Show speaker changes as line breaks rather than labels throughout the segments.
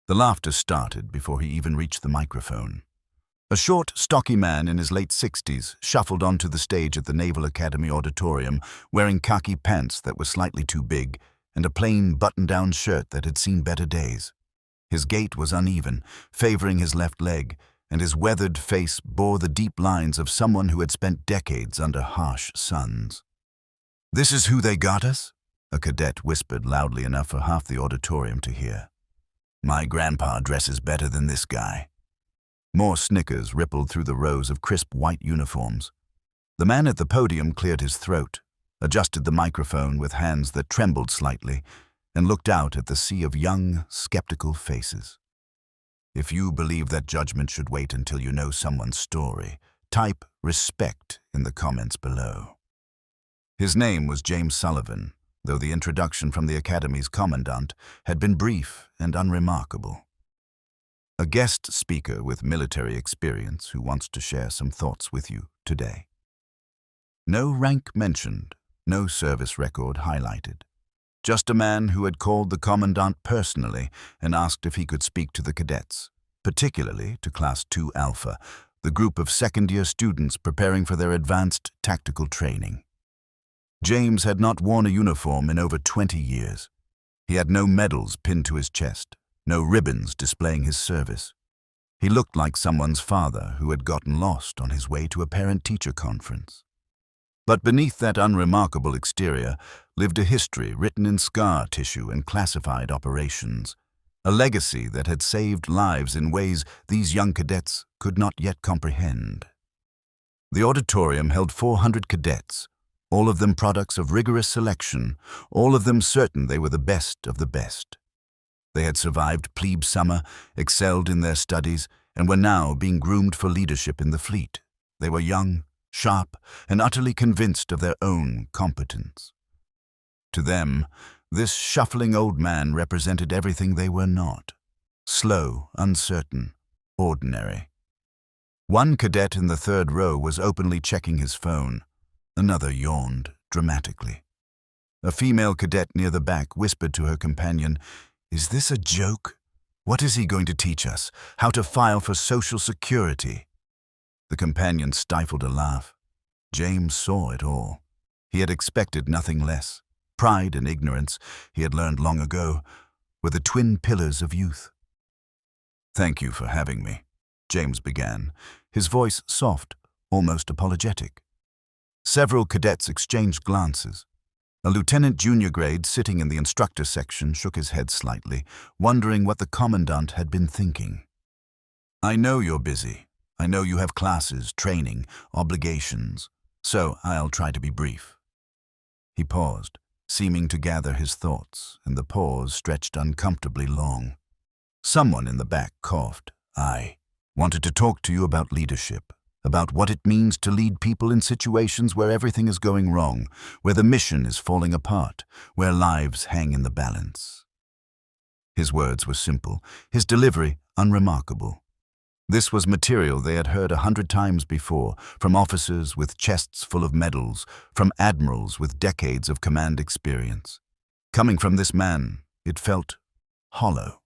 The laughter started before he even reached the microphone. A short, stocky man in his late 60s shuffled onto the stage at the Naval Academy auditorium, wearing khaki pants that were slightly too big and a plain button-down shirt that had seen better days. His gait was uneven, favoring his left leg, and his weathered face bore the deep lines of someone who had spent decades under harsh suns. "This is who they got us?" a cadet whispered loudly enough for half the auditorium to hear. "My grandpa dresses better than this guy." More snickers rippled through the rows of crisp white uniforms. The man at the podium cleared his throat, adjusted the microphone with hands that trembled slightly, and looked out at the sea of young, skeptical faces. "If you believe that judgment should wait until you know someone's story, type respect in the comments below." His name was James Sullivan, though the introduction from the Academy's commandant had been brief and unremarkable. A guest speaker with military experience who wants to share some thoughts with you today. No rank mentioned, no service record highlighted. Just a man who had called the commandant personally and asked if he could speak to the cadets, particularly to Class 2 Alpha, the group of second-year students preparing for their advanced tactical training. James had not worn a uniform in over 20 years. He had no medals pinned to his chest, no ribbons displaying his service. He looked like someone's father who had gotten lost on his way to a parent-teacher conference. But beneath that unremarkable exterior lived a history written in scar tissue and classified operations, a legacy that had saved lives in ways these young cadets could not yet comprehend. The auditorium held 400 cadets, all of them products of rigorous selection, all of them certain they were the best of the best. They had survived plebe summer, excelled in their studies, and were now being groomed for leadership in the fleet. They were young, sharp, and utterly convinced of their own competence. To them, this shuffling old man represented everything they were not: slow, uncertain, ordinary. One cadet in the third row was openly checking his phone. Another yawned dramatically. A female cadet near the back whispered to her companion, "Is this a joke? What is he going to teach us? How to file for Social Security?" The companion stifled a laugh. James saw it all. He had expected nothing less. Pride and ignorance, he had learned long ago, were the twin pillars of youth. "Thank you for having me," James began, his voice soft, almost apologetic. Several cadets exchanged glances. A lieutenant junior grade sitting in the instructor section shook his head slightly, wondering what the commandant had been thinking. "I know you're busy. I know you have classes, training, obligations, so I'll try to be brief." He paused, seeming to gather his thoughts, and the pause stretched uncomfortably long. Someone in the back coughed. "I wanted to talk to you about leadership, about what it means to lead people in situations where everything is going wrong, where the mission is falling apart, where lives hang in the balance." His words were simple, his delivery unremarkable. This was material they had heard 100 times before, from officers with chests full of medals, from admirals with decades of command experience. Coming from this man, it felt hollow.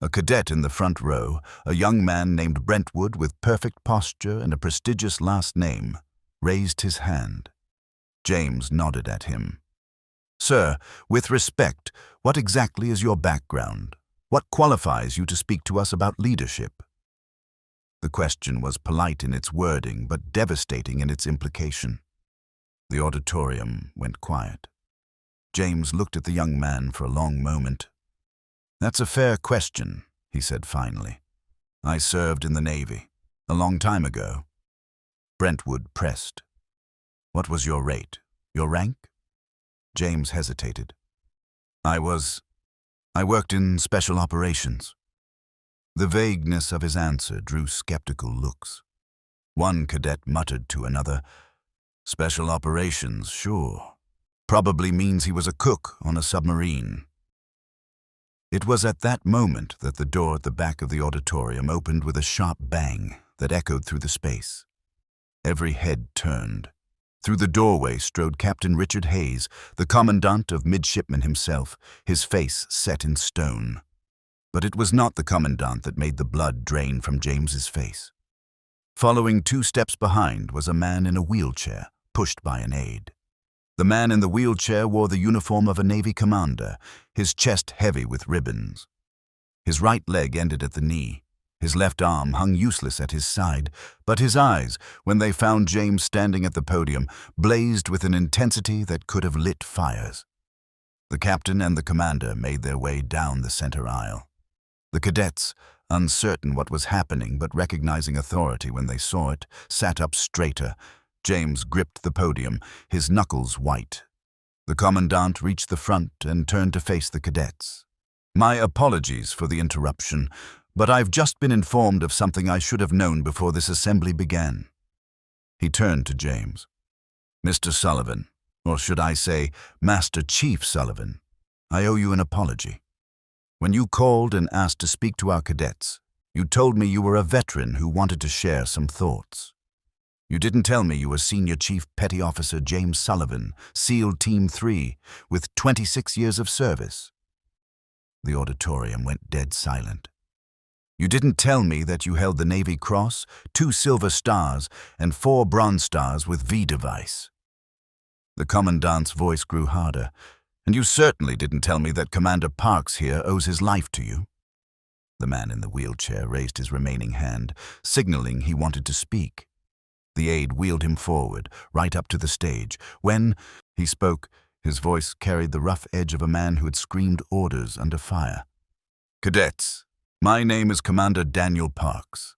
A cadet in the front row, a young man named Brentwood with perfect posture and a prestigious last name, raised his hand. James nodded at him. "Sir, with respect, what exactly is your background? What qualifies you to speak to us about leadership?" The question was polite in its wording, but devastating in its implication. The auditorium went quiet. James looked at the young man for a long moment. "That's a fair question," he said finally. "I served in the Navy, a long time ago." Brentwood pressed. "What was your rate? Your rank?" James hesitated. I worked in special operations." The vagueness of his answer drew skeptical looks. One cadet muttered to another, "Special operations, sure. Probably means he was a cook on a submarine." It was at that moment that the door at the back of the auditorium opened with a sharp bang that echoed through the space. Every head turned. Through the doorway strode Captain Richard Hayes, the commandant of midshipmen himself, his face set in stone. But it was not the commandant that made the blood drain from James's face. Following 2 steps behind was a man in a wheelchair, pushed by an aide. The man in the wheelchair wore the uniform of a Navy commander, his chest heavy with ribbons. His right leg ended at the knee. His left arm hung useless at his side, but his eyes, when they found James standing at the podium, blazed with an intensity that could have lit fires. The captain and the commander made their way down the center aisle. The cadets, uncertain what was happening but recognizing authority when they saw it, sat up straighter. James gripped the podium, his knuckles white. The commandant reached the front and turned to face the cadets. "My apologies for the interruption, but I've just been informed of something I should have known before this assembly began." He turned to James. "Mr. Sullivan, or should I say Master Chief Sullivan, I owe you an apology. When you called and asked to speak to our cadets, you told me you were a veteran who wanted to share some thoughts. You didn't tell me you were Senior Chief Petty Officer James Sullivan, SEAL Team 3, with 26 years of service." The auditorium went dead silent. "You didn't tell me that you held the Navy Cross, 2 Silver Stars, and 4 Bronze Stars with V device." The commandant's voice grew harder. "And you certainly didn't tell me that Commander Parks here owes his life to you." The man in the wheelchair raised his remaining hand, signaling he wanted to speak. The aide wheeled him forward, right up to the stage. When he spoke, his voice carried the rough edge of a man who had screamed orders under fire. "Cadets, my name is Commander Daniel Parks.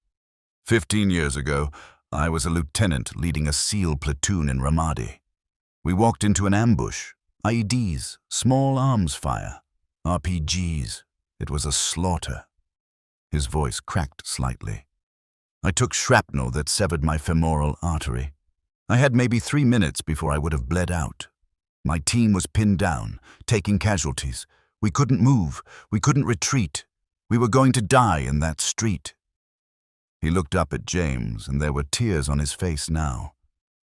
15 years ago, I was a lieutenant leading a SEAL platoon in Ramadi. We walked into an ambush, IEDs, small arms fire, RPGs. It was a slaughter." His voice cracked slightly. "I took shrapnel that severed my femoral artery. I had maybe 3 minutes before I would have bled out. My team was pinned down, taking casualties. We couldn't move. We couldn't retreat. We were going to die in that street." He looked up at James, and there were tears on his face now.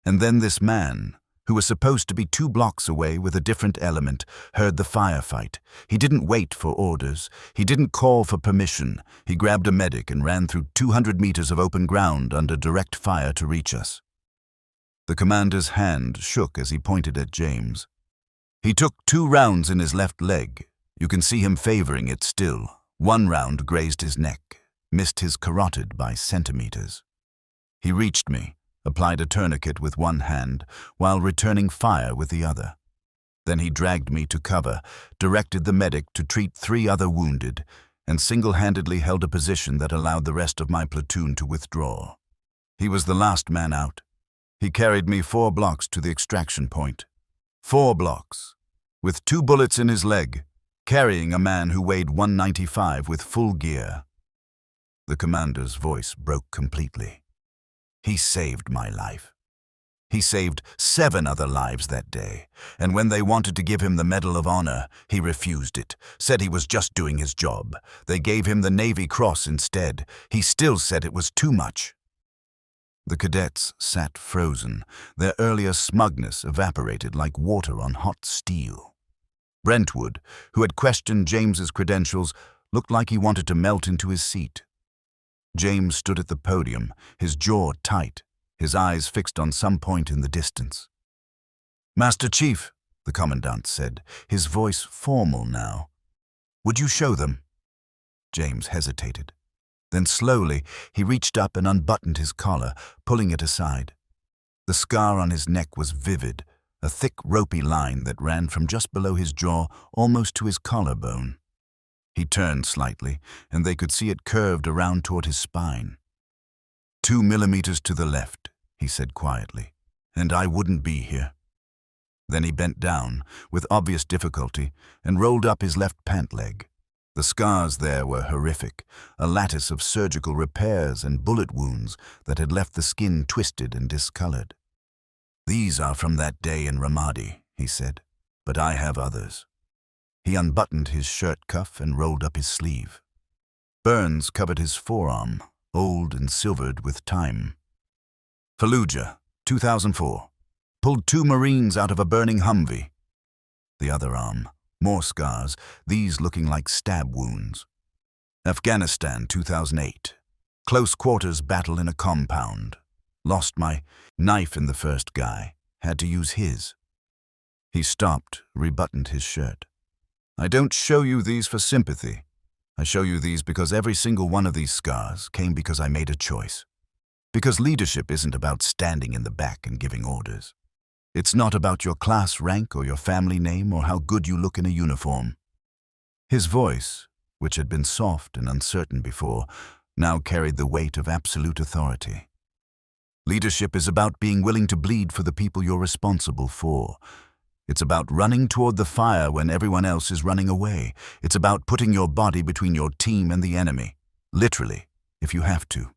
And then this man, who was supposed to be 2 blocks away with a different element, heard the firefight. He didn't wait for orders. He didn't call for permission. He grabbed a medic and ran through 200 meters of open ground under direct fire to reach us. The commander's hand shook as he pointed at James. "He took 2 rounds in his left leg. You can see him favoring it still. 1 round grazed his neck, missed his carotid by centimeters. He reached me, applied a tourniquet with 1 hand, while returning fire with the other. Then he dragged me to cover, directed the medic to treat 3 other wounded, and single-handedly held a position that allowed the rest of my platoon to withdraw. He was the last man out. He carried me 4 blocks to the extraction point. 4 blocks, with 2 bullets in his leg, carrying a man who weighed 195 with full gear." The commander's voice broke completely. "He saved my life. He saved 7 other lives that day, and when they wanted to give him the Medal of Honor, he refused it, said he was just doing his job. They gave him the Navy Cross instead. He still said it was too much." The cadets sat frozen, their earlier smugness evaporated like water on hot steel. Brentwood, who had questioned James's credentials, looked like he wanted to melt into his seat. James stood at the podium, his jaw tight, his eyes fixed on some point in the distance. "Master Chief," the commandant said, his voice formal now, "would you show them?" James hesitated. Then slowly, he reached up and unbuttoned his collar, pulling it aside. The scar on his neck was vivid, a thick, ropey line that ran from just below his jaw almost to his collarbone. He turned slightly, and they could see it curved around toward his spine. 2 millimeters to the left, he said quietly, and I wouldn't be here. Then he bent down, with obvious difficulty, and rolled up his left pant leg. The scars there were horrific, a lattice of surgical repairs and bullet wounds that had left the skin twisted and discolored. "These are from that day in Ramadi," he said, "but I have others." He unbuttoned his shirt cuff and rolled up his sleeve. Burns covered his forearm, old and silvered with time. "Fallujah, 2004. Pulled 2 Marines out of a burning Humvee." The other arm, more scars, these looking like stab wounds. Afghanistan, 2008. Close quarters battle in a compound. Lost my knife in the first guy. Had to use his. He stopped, rebuttoned his shirt. I don't show you these for sympathy. I show you these because every single one of these scars came because I made a choice. Because leadership isn't about standing in the back and giving orders. It's not about your class rank or your family name or how good you look in a uniform. His voice, which had been soft and uncertain before, now carried the weight of absolute authority. Leadership is about being willing to bleed for the people you're responsible for. It's about running toward the fire when everyone else is running away. It's about putting your body between your team and the enemy, literally, if you have to.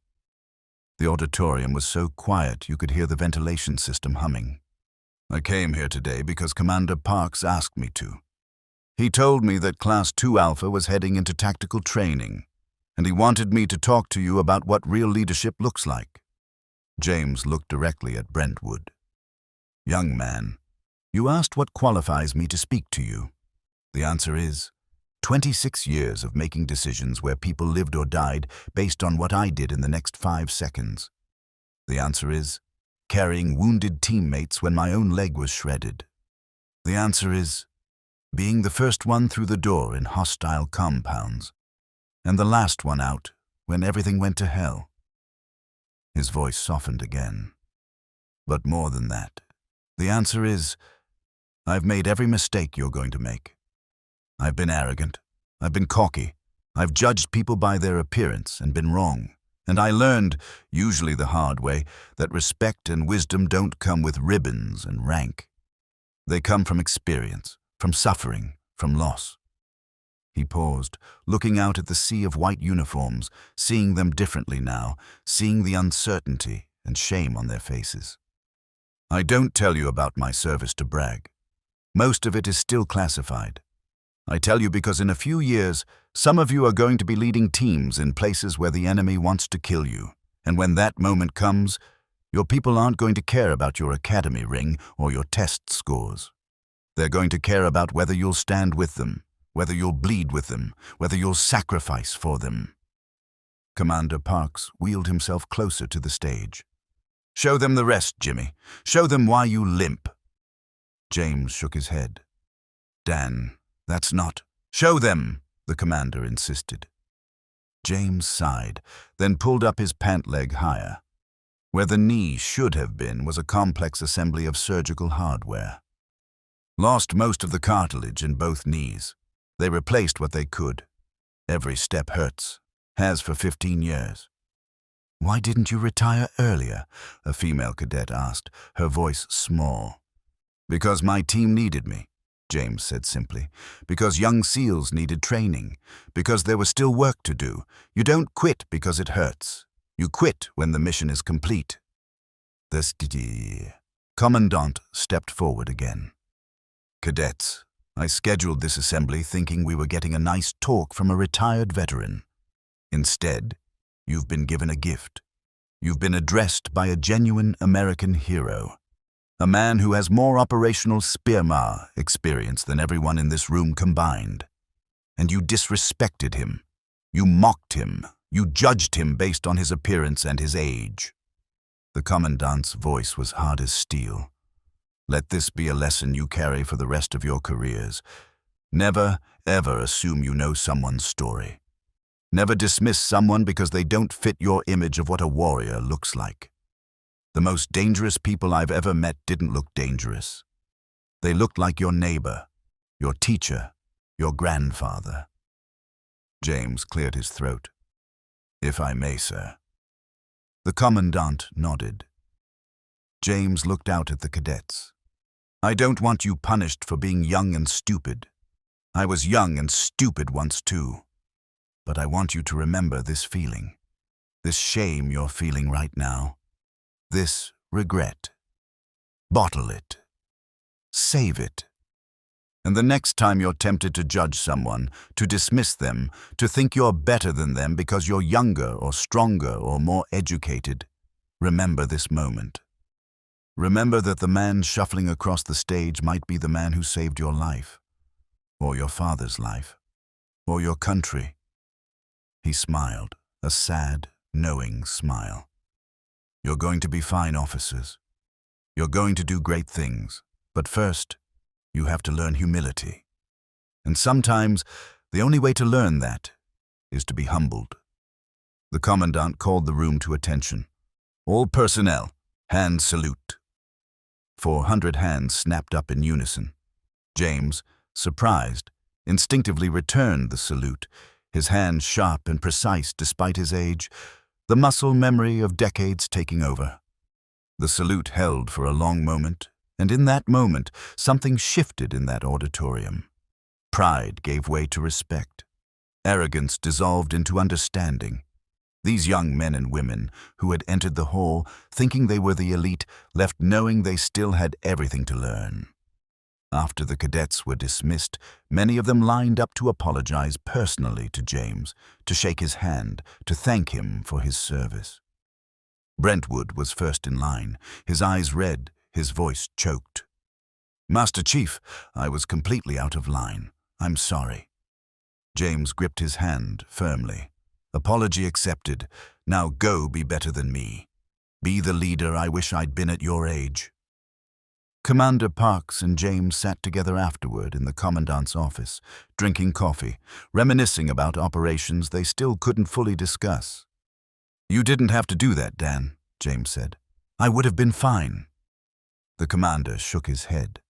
The auditorium was so quiet you could hear the ventilation system humming. I came here today because Commander Parks asked me to. He told me that Class 2 Alpha was heading into tactical training, and he wanted me to talk to you about what real leadership looks like. James looked directly at Brentwood. Young man, you asked what qualifies me to speak to you. The answer is 26 years of making decisions where people lived or died based on what I did in the next 5 seconds. The answer is carrying wounded teammates when my own leg was shredded. The answer is being the first one through the door in hostile compounds, and the last one out when everything went to hell. His voice softened again. But more than that, the answer is, I've made every mistake you're going to make. I've been arrogant, I've been cocky, I've judged people by their appearance and been wrong. And I learned, usually the hard way, that respect and wisdom don't come with ribbons and rank. They come from experience, from suffering, from loss. He paused, looking out at the sea of white uniforms, seeing them differently now, seeing the uncertainty and shame on their faces. I don't tell you about my service to brag. Most of it is still classified. I tell you because in a few years, some of you are going to be leading teams in places where the enemy wants to kill you. And when that moment comes, your people aren't going to care about your academy ring or your test scores. They're going to care about whether you'll stand with them, whether you'll bleed with them, whether you'll sacrifice for them. Commander Parks wheeled himself closer to the stage. Show them the rest, Jimmy. Show them why you limp. James shook his head. Dan, that's not. Show them, the commander insisted. James sighed, then pulled up his pant leg higher. Where the knee should have been was a complex assembly of surgical hardware. Lost most of the cartilage in both knees. They replaced what they could. Every step hurts. Has for 15 years. Why didn't you retire earlier? A female cadet asked, her voice small. Because my team needed me, James said simply. Because young SEALs needed training. Because there was still work to do. You don't quit because it hurts. You quit when the mission is complete. The commandant stepped forward again. Cadets, I scheduled this assembly thinking we were getting a nice talk from a retired veteran. Instead, you've been given a gift. You've been addressed by a genuine American hero. A man who has more operational Spearmar experience than everyone in this room combined. And you disrespected him. You mocked him. You judged him based on his appearance and his age. The commandant's voice was hard as steel. Let this be a lesson you carry for the rest of your careers. Never, ever assume you know someone's story. Never dismiss someone because they don't fit your image of what a warrior looks like. The most dangerous people I've ever met didn't look dangerous. They looked like your neighbor, your teacher, your grandfather. James cleared his throat. If I may, sir. The commandant nodded. James looked out at the cadets. I don't want you punished for being young and stupid. I was young and stupid once too. But I want you to remember this feeling, this shame you're feeling right now, this regret. Bottle it. Save it. And the next time you're tempted to judge someone, to dismiss them, to think you're better than them because you're younger or stronger or more educated, remember this moment. Remember that the man shuffling across the stage might be the man who saved your life, or your father's life, or your country. He He smiled, a sad, knowing smile. "You're going to be fine officers. You're going to do great things. But first, you have to learn humility. And sometimes, the only way to learn that is to be humbled." The commandant called the room to attention. "All personnel, hand salute." 400 hands snapped up in unison. James, surprised, instinctively returned the salute, his hands sharp and precise despite his age, the muscle memory of decades taking over. The salute held for a long moment, and in that moment, something shifted in that auditorium. Pride gave way to respect. Arrogance dissolved into understanding. These young men and women, who had entered the hall thinking they were the elite, left knowing they still had everything to learn. After the cadets were dismissed, many of them lined up to apologize personally to James, to shake his hand, to thank him for his service. Brentwood was first in line, his eyes red, his voice choked. "Master Chief, I was completely out of line. I'm sorry." James gripped his hand firmly. "Apology accepted. Now go be better than me. Be the leader I wish I'd been at your age." Commander Parks and James sat together afterward in the commandant's office, drinking coffee, reminiscing about operations they still couldn't fully discuss. "You didn't have to do that, Dan," James said. "I would have been fine." The commander shook his head.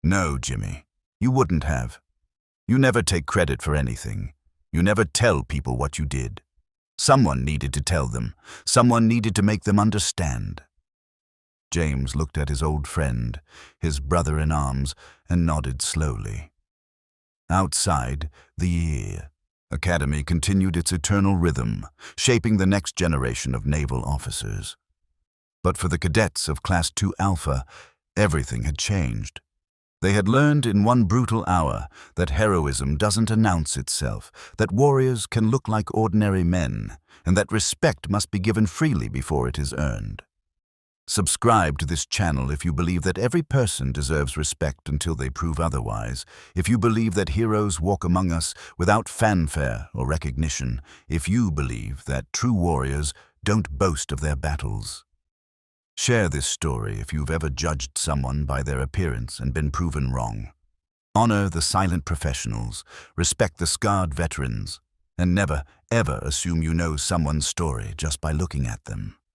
"No, Jimmy, you wouldn't have. You never take credit for anything. You never tell people what you did. Someone needed to tell them. Someone needed to make them understand." James looked at his old friend, his brother-in-arms, and nodded slowly. Outside, the Academy continued its eternal rhythm, shaping the next generation of naval officers. But for the cadets of Class 2 Alpha, everything had changed. They had learned in one brutal hour that heroism doesn't announce itself, that warriors can look like ordinary men, and that respect must be given freely before it is earned. Subscribe to this channel if you believe that every person deserves respect until they prove otherwise, if you believe that heroes walk among us without fanfare or recognition, if you believe that true warriors don't boast of their battles. Share this story if you've ever judged someone by their appearance and been proven wrong. Honor the silent professionals, respect the scarred veterans, and never, ever assume you know someone's story just by looking at them.